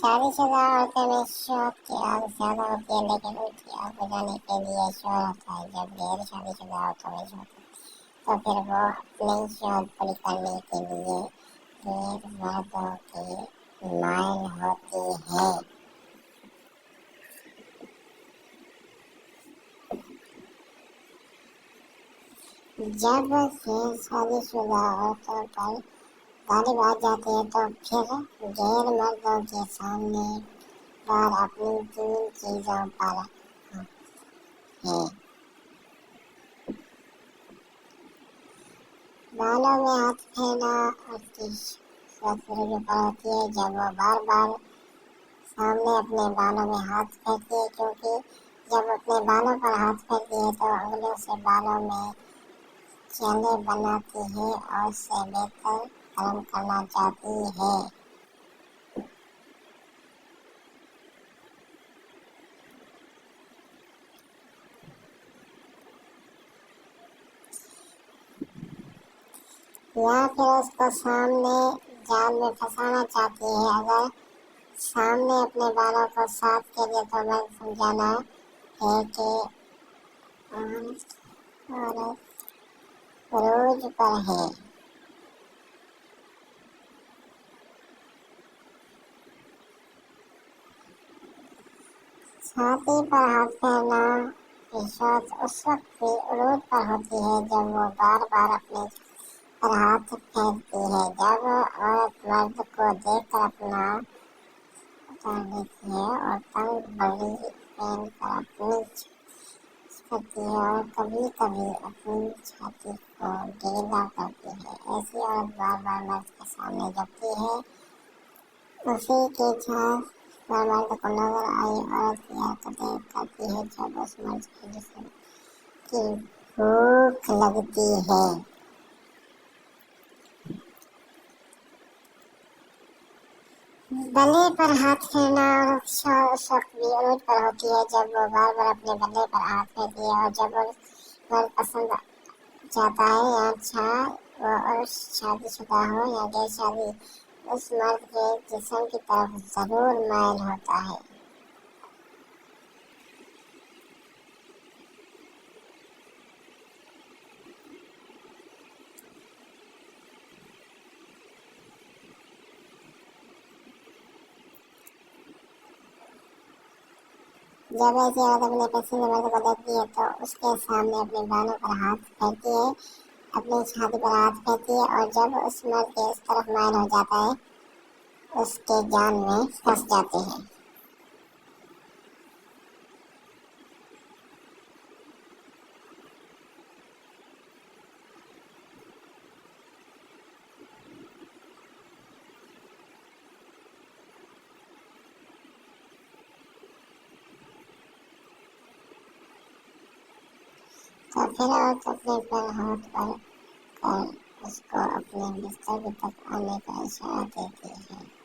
شادی شدہ عورتوں میں شوہر کی عادت زیادہ ہوتی ہے، لیکن ان کی آگ بجھانے کے لیے شوہر ہوتا ہے۔ جب غیر شادی شدہ عورتوں میں شوہر تو پھر وہ اپنی شوہر پوری کرنے کے لیے غیر مردوں کے مائل ہوتی ہے۔ جب غیر شادی شدہ عورتوں پر غالب آ جاتے ہیں تو پھر غیر مردوں کے سامنے بار اپنی 3 چیزوں پر ہے۔ بالوں میں ہاتھ پھیرنا اس کی صورت رجوع پر ہوتی ہے جب وہ بار بار سامنے اپنے بالوں میں ہاتھ پھیرتی ہے، کیونکہ جب اپنے بالوں پر ہاتھ پھیرتی ہے تو انگلیوں سے بالوں میں چیلے بناتی ہے اور اسے بہتر قلم کرنا چاہتی ہے۔ یا پھر اس کو سامنے جال میں پھنسانا چاہتی ہے۔ اگر سامنے اپنے بالوں کو ساتھ کے لیے تو میں سمجھانا ہے کہ عورت عروج پر ہے۔ چھاتی پر ہاتھ پھیرنا کی صورت اس وقت بھی عروج پر ہوتی ہے جب وہ بار بار اپنے پر ہاتھ پھیرتی ہے۔ جب عورت مرد کو دیکھ کر اپنا اتار لیتی ہے اور تنگ بڑی پہن کر اپنی کرتی ہے اور کبھی کبھی اپنی چھاتی کو گیلا کرتی ہے، ایسی عورت بار بار مرد کے سامنے جھکتی ہے۔ اسی کی چھاپ پر مرد کو نظر آئی عورت کی حرکتیں کرتی ہے جب اس مرد کے جسم کی بھوک لگتی ہے۔ بلے پر ہاتھ پھیرنا عورت اس وقت بھی عروج پر ہوتی ہے جب وہ بار بار اپنے بلے پر ہاتھ پھیرتی ہے اور جب مرد پسند جاتا ہے یا وہ عرس شادی شدہ ہو یا غیر شادی اس مرد کے جسم کی طرف ضرور مائل ہوتا ہے۔ جب ایسی عورت اپنے پسند مرد کو دیکھتی ہے تو اس کے سامنے اپنے بالوں پر ہاتھ پھیرتی ہے، اپنی چھاتی پر ہاتھ پھیرتی ہے اور جب اس مرد کے اس طرف مائل ہو جاتا ہے اس کے جال میں پھنس جاتی ہے۔ تو پھر عورت اپنے پر ہاتھ پر کر اس کو اپنے بستر تک آنے کا اشارہ دیتی ہے۔